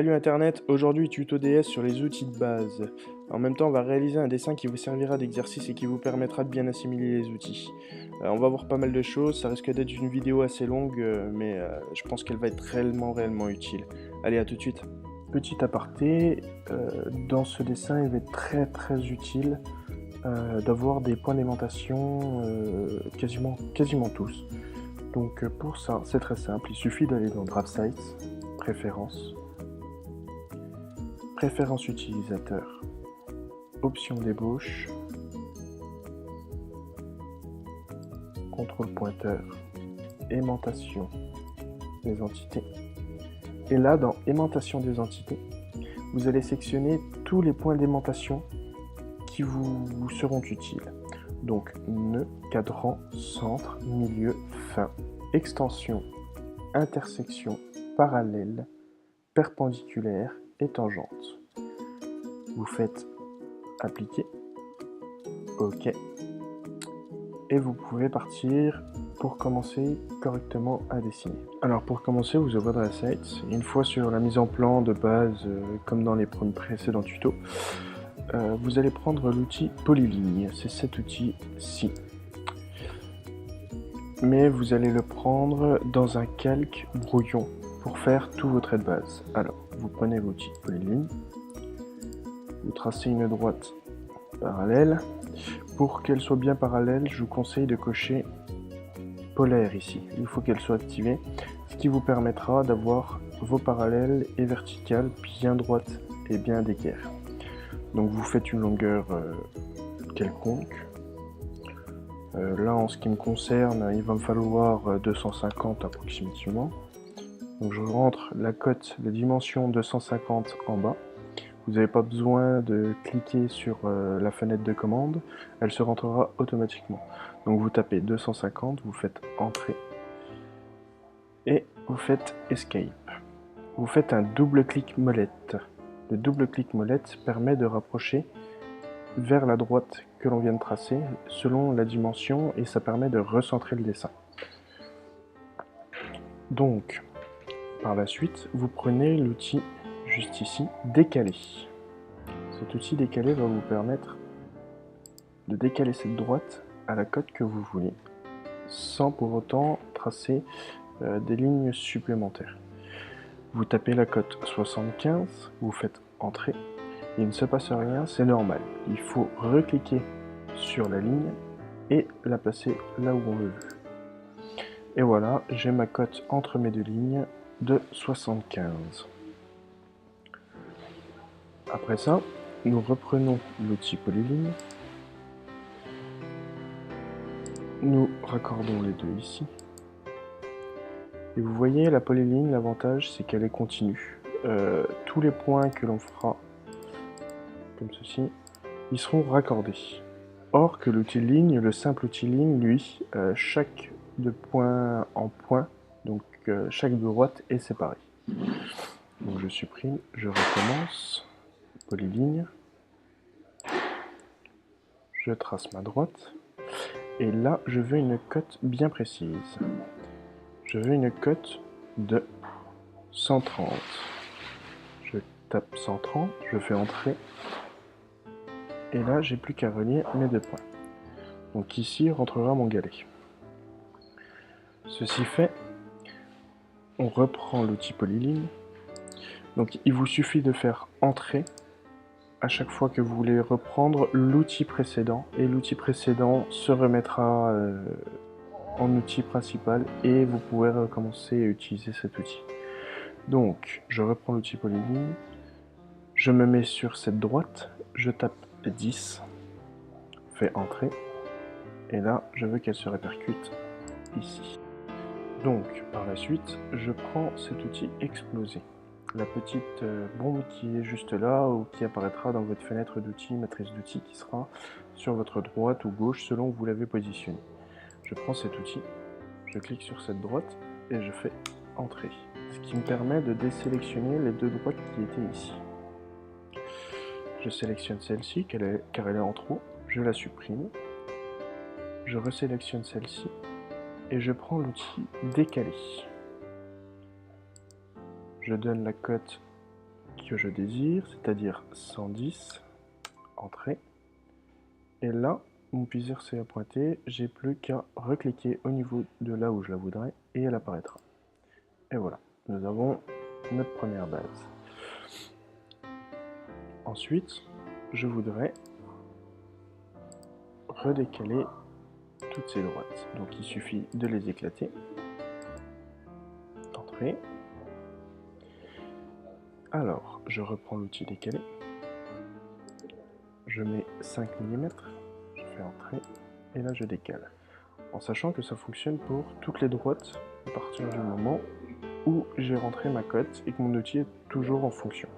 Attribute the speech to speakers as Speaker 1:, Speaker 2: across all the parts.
Speaker 1: Salut Internet, aujourd'hui tuto DS sur les outils de base. En même temps, on va réaliser un dessin qui vous servira d'exercice et qui vous permettra de bien assimiler les outils. On va voir pas mal de choses, ça risque d'être une vidéo assez longue, mais je pense qu'elle va être réellement utile. Allez, à tout de suite. Petit aparté, dans ce dessin, il va être très utile d'avoir des points d'aimantation quasiment tous. Donc pour ça, c'est très simple, il suffit d'aller dans Draft Sites, Préférences, Préférences utilisateur, Options d'ébauche, Contrôle pointeur, Aimantation des entités. Et là, dans Aimantation des entités, vous allez sélectionner tous les points d'aimantation qui vous seront utiles. Donc nœud, cadran, centre, milieu, fin, extension, intersection, parallèle, perpendiculaire et tangente. Vous faites appliquer, OK, et vous pouvez partir pour commencer correctement à dessiner. Alors pour commencer, vous ouvrez Draft Sites, une fois sur la mise en plan de base, comme dans les précédents tutos, vous allez prendre l'outil Polyligne, c'est cet outil-ci. Mais vous allez le prendre dans un calque brouillon pour faire tous vos traits de base. Alors, vous prenez l'outil Polyligne, vous tracez une droite parallèle. Pour qu'elle soit bien parallèle, je vous conseille de cocher polaire ici. Il faut qu'elle soit activée, ce qui vous permettra d'avoir vos parallèles et verticales bien droites et bien d'équerre. Donc vous faites une longueur quelconque. Là, en ce qui me concerne, il va me falloir 250 approximativement. Donc je rentre la cote de dimension 250 en bas. Vous n'avez pas besoin de cliquer sur la fenêtre de commande, elle se rentrera automatiquement. Donc vous tapez 250, vous faites Entrée et vous faites Escape. Vous faites un double-clic molette. Le double-clic molette permet de rapprocher vers la droite que l'on vient de tracer selon la dimension et ça permet de recentrer le dessin. Donc, par la suite, vous prenez l'outil juste ici, décaler. Cet outil décalé va vous permettre de décaler cette droite à la cote que vous voulez, sans pour autant tracer des lignes supplémentaires. Vous tapez la cote 75, vous faites Entrée, il ne se passe rien, c'est normal. Il faut recliquer sur la ligne et la placer là où on veut. Et voilà, j'ai ma cote entre mes deux lignes de 75. Après ça, nous reprenons l'outil Polyligne. Nous raccordons les deux ici. Et vous voyez, la polyligne, l'avantage, c'est qu'elle est continue. Tous les points que l'on fera, comme ceci, ils seront raccordés. Or que l'outil ligne, le simple outil ligne, lui, chaque de point en point, donc chaque droite est séparée. Donc je supprime, je recommence, polyligne, je trace ma droite, et là, je veux une cote bien précise. Je veux une cote de 130. Je tape 130, je fais Entrée, et là, j'ai plus qu'à relier mes deux points. Donc ici rentrera mon galet. Ceci fait, on reprend l'outil Polyligne. Donc il vous suffit de faire Entrée à chaque fois que vous voulez reprendre l'outil précédent, et l'outil précédent se remettra en outil principal et vous pourrez recommencer à utiliser cet outil. Donc je reprends l'outil Polyligne, je me mets sur cette droite, je tape 10, fais Entrée, et là je veux qu'elle se répercute ici. Donc par la suite, je prends cet outil Exploser, la petite bombe qui est juste là ou qui apparaîtra dans votre fenêtre d'outils, matrice d'outils qui sera sur votre droite ou gauche selon où vous l'avez positionné. Je prends cet outil, je clique sur cette droite et je fais Entrée, ce qui me permet de désélectionner les deux droites qui étaient ici. Je sélectionne celle-ci car elle est en trop, je la supprime, je resélectionne celle-ci et je prends l'outil Décaler. Je donne la cote que je désire, c'est-à-dire 110, entrée. Et là, mon curseur s'est pointé, j'ai plus qu'à recliquer au niveau de là où je la voudrais et elle apparaîtra. Et voilà, nous avons notre première base. Ensuite, je voudrais redécaler toutes ces droites. Donc il suffit de les éclater. Entrée. Alors, je reprends l'outil décalé. Je mets 5 mm, je fais entrée, et là je décale. En sachant que ça fonctionne pour toutes les droites à partir du moment où j'ai rentré ma cote et que mon outil est toujours en fonction.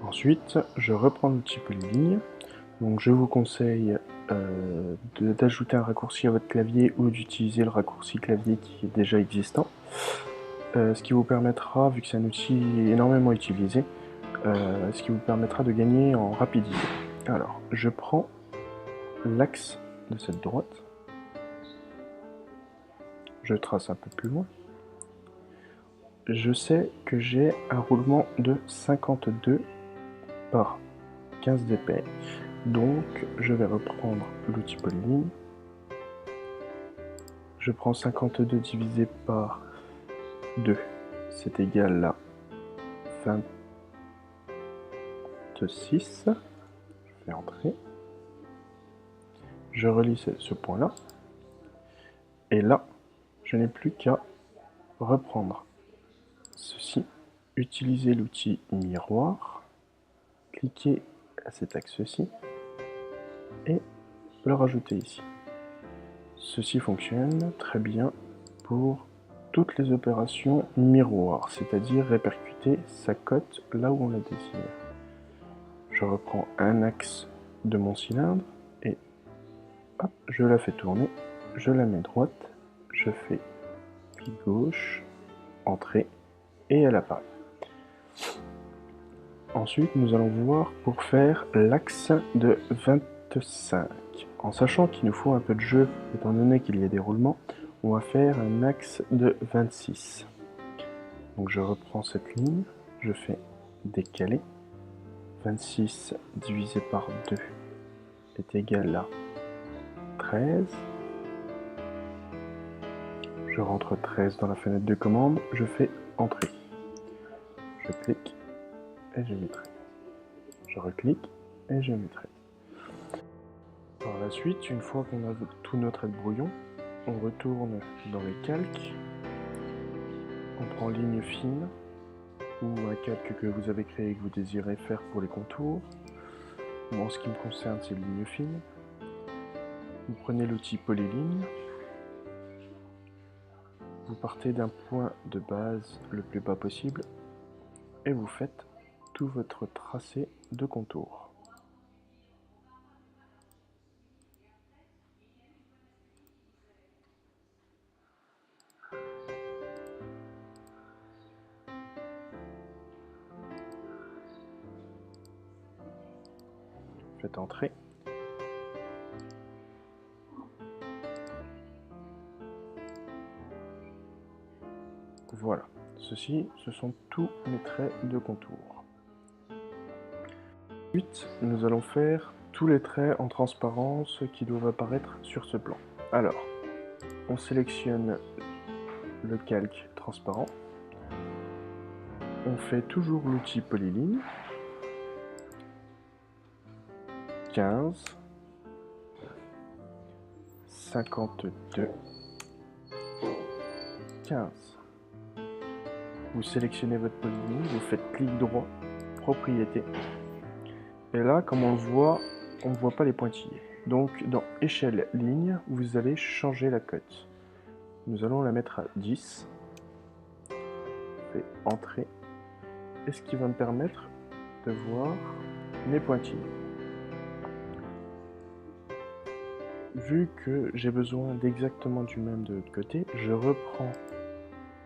Speaker 1: Ensuite, je reprends l'outil polyligne. Donc je vous conseille d'ajouter un raccourci à votre clavier ou d'utiliser le raccourci clavier qui est déjà existant. Ce qui vous permettra, vu que c'est un outil énormément utilisé, ce qui vous permettra de gagner en rapidité. Alors, je prends l'axe de cette droite, je trace un peu plus loin. Je sais que j'ai un roulement de 52 par 15 dp, donc je vais reprendre l'outil polyligne. Je prends 52 divisé par 2, c'est égal à 26. Je fais entrer. Je relie ce point-là. Et là, je n'ai plus qu'à reprendre ceci, utiliser l'outil miroir, cliquer à cet axe-ci et le rajouter ici. Ceci fonctionne très bien pour toutes les opérations miroir, c'est-à-dire répercuter sa cote là où on la désire. Je reprends un axe de mon cylindre et hop, je la fais tourner, je la mets droite, je fais clic gauche, entrée, et elle apparaît. Ensuite, nous allons voir pour faire l'axe de 25. En sachant qu'il nous faut un peu de jeu, étant donné qu'il y a des roulements, on va faire un axe de 26. Donc je reprends cette ligne, je fais décaler. 26 divisé par 2 est égal à 13. Je rentre 13 dans la fenêtre de commande, je fais entrée. Je clique et je mettrai. Je reclique et je mettrai. Par la suite, une fois qu'on a tout notre aide-brouillon, on retourne dans les calques, on prend ligne fine ou un calque que vous avez créé et que vous désirez faire pour les contours. En ce qui me concerne, c'est ligne fine. Vous prenez l'outil polyligne, vous partez d'un point de base le plus bas possible et vous faites tout votre tracé de contour. Faites entrer. Voilà, ceci, ce sont tous mes traits de contour. Ensuite, nous allons faire tous les traits en transparence qui doivent apparaître sur ce plan. Alors, on sélectionne le calque transparent. On fait toujours l'outil polyligne. 15, 52, 15. Vous sélectionnez votre polyligne, vous faites clic droit, propriété. Et là, comme on le voit, on ne voit pas les pointillés. Donc, dans échelle ligne, vous allez changer la cote. Nous allons la mettre à 10. Je fais entrer. Et ce qui va me permettre de voir mes pointillés. Vu que j'ai besoin d'exactement du même de l'autre côté, je reprends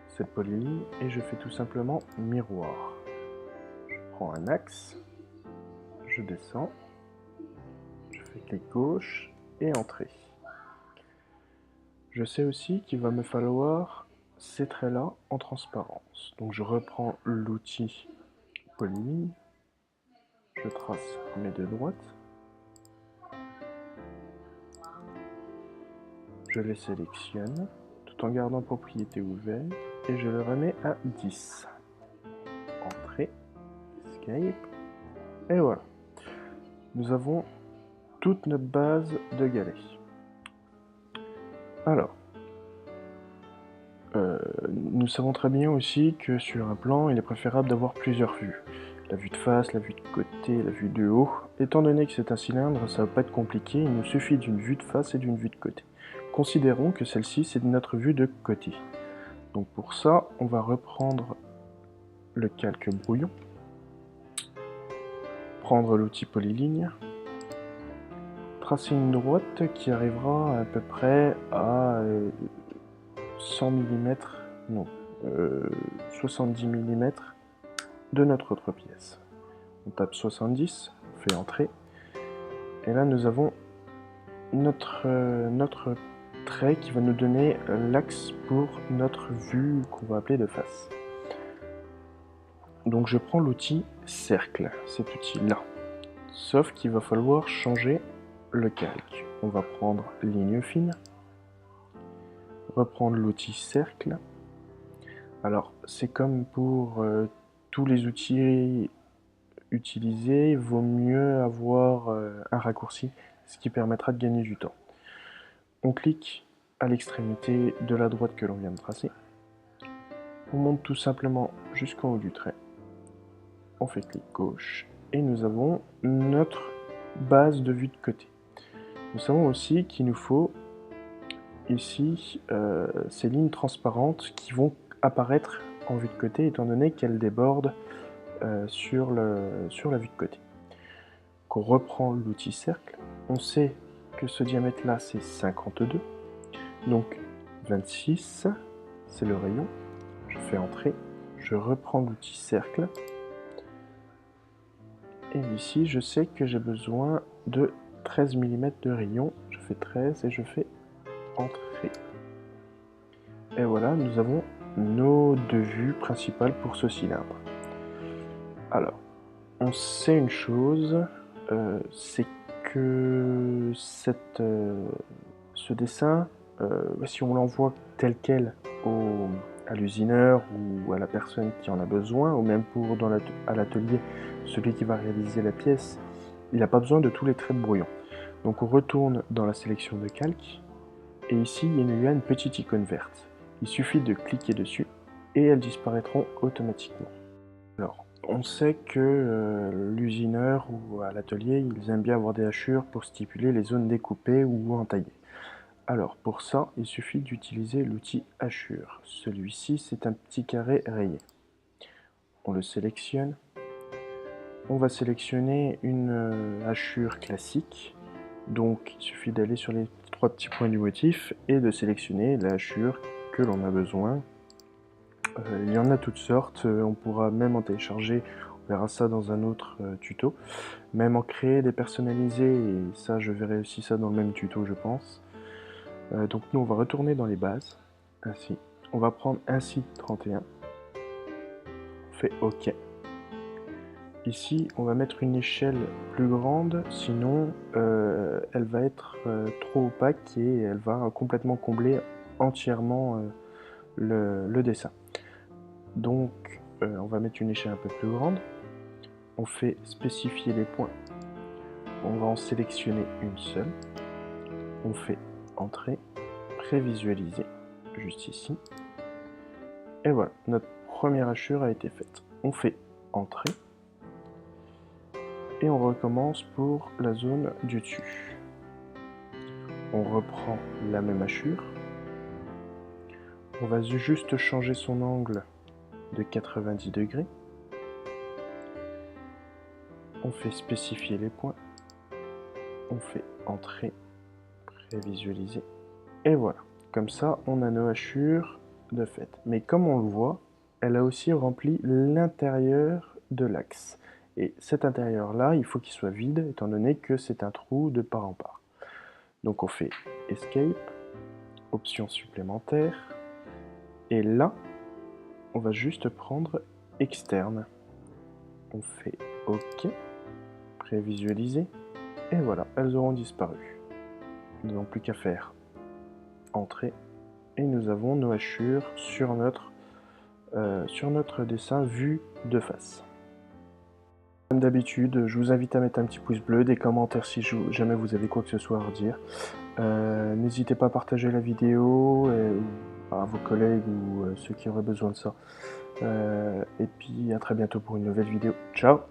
Speaker 1: cette polyligne et je fais tout simplement miroir. Je prends un axe, je descends, je fais clic gauche et entrée. Je sais aussi qu'il va me falloir ces traits-là en transparence. Donc je reprends l'outil polyline, je trace mes deux droites, je les sélectionne tout en gardant propriété ouvert et je le remets à 10. Entrée, escape, et voilà. Nous avons toute notre base de galets. Alors, nous savons très bien aussi que sur un plan, il est préférable d'avoir plusieurs vues. La vue de face, la vue de côté, la vue de haut. Étant donné que c'est un cylindre, ça ne va pas être compliqué, il nous suffit d'une vue de face et d'une vue de côté. Considérons que celle-ci, c'est notre vue de côté. Donc pour ça, on va reprendre le calque brouillon, prendre l'outil polyligne, tracer une droite qui arrivera à peu près à 100 mm, non, 70 mm de notre autre pièce. On tape 70, on fait entrer, et là nous avons notre trait qui va nous donner l'axe pour notre vue qu'on va appeler de face. Donc je prends l'outil cercle, cet outil-là, sauf qu'il va falloir changer le calque. On va prendre ligne fine, reprendre l'outil cercle. Alors c'est comme pour tous les outils utilisés, il vaut mieux avoir un raccourci, ce qui permettra de gagner du temps. On clique à l'extrémité de la droite que l'on vient de tracer. On monte tout simplement jusqu'en haut du trait. On fait clic gauche et nous avons notre base de vue de côté. Nous savons aussi qu'il nous faut ici ces lignes transparentes qui vont apparaître en vue de côté étant donné qu'elles débordent sur la vue de côté. Donc on reprend l'outil cercle, on sait que ce diamètre là c'est 52, donc 26 c'est le rayon, je fais entrer, je reprends l'outil cercle, et ici je sais que j'ai besoin de 13 mm de rayon, je fais 13 et je fais entrer. Et voilà, nous avons nos deux vues principales pour ce cylindre. Alors, on sait une chose, c'est que ce dessin, si on l'envoie tel quel à l'usineur ou à la personne qui en a besoin, ou même à l'atelier, celui qui va réaliser la pièce, il n'a pas besoin de tous les traits de brouillon. Donc on retourne dans la sélection de calque, et ici il y a une petite icône verte. Il suffit de cliquer dessus, et elles disparaîtront automatiquement. Alors, on sait que l'usineur ou à l'atelier, ils aiment bien avoir des hachures pour stipuler les zones découpées ou entaillées. Alors, pour ça, il suffit d'utiliser l'outil hachure. Celui-ci, c'est un petit carré rayé. On le sélectionne. On va sélectionner une hachure classique. Donc, il suffit d'aller sur les trois petits points du motif et de sélectionner la hachure que l'on a besoin. Il y en a toutes sortes, on pourra même en télécharger, on verra ça dans un autre tuto, même en créer des personnalisés, et ça je verrai aussi ça dans le même tuto je pense. Donc nous on va retourner dans les bases, ainsi, on va prendre ainsi 31, on fait OK. Ici on va mettre une échelle plus grande, sinon elle va être trop opaque et elle va complètement combler entièrement le dessin. Donc on va mettre une échelle un peu plus grande, on fait spécifier les points, on va en sélectionner une seule, on fait entrer, prévisualiser, juste ici, et voilà, notre première hachure a été faite. On fait entrer, et on recommence pour la zone du dessus. On reprend la même hachure, on va juste changer son angle de 90 degrés, on fait spécifier les points, on fait entrer, prévisualiser, et voilà. Comme ça, on a nos hachures de fait. Mais comme on le voit, elle a aussi rempli l'intérieur de l'axe. Et cet intérieur-là, il faut qu'il soit vide, étant donné que c'est un trou de part en part. Donc on fait Escape, option supplémentaire, Et là, on va juste prendre externe. On fait OK, prévisualiser, et voilà, elles auront disparu. Nous n'avons plus qu'à faire entrée, et nous avons nos hachures sur notre dessin vu de face. Comme d'habitude, je vous invite à mettre un petit pouce bleu, des commentaires si jamais vous avez quoi que ce soit à redire. N'hésitez pas à partager la vidéo à vos collègues ou ceux qui auraient besoin de ça. Et puis à très bientôt pour une nouvelle vidéo. Ciao!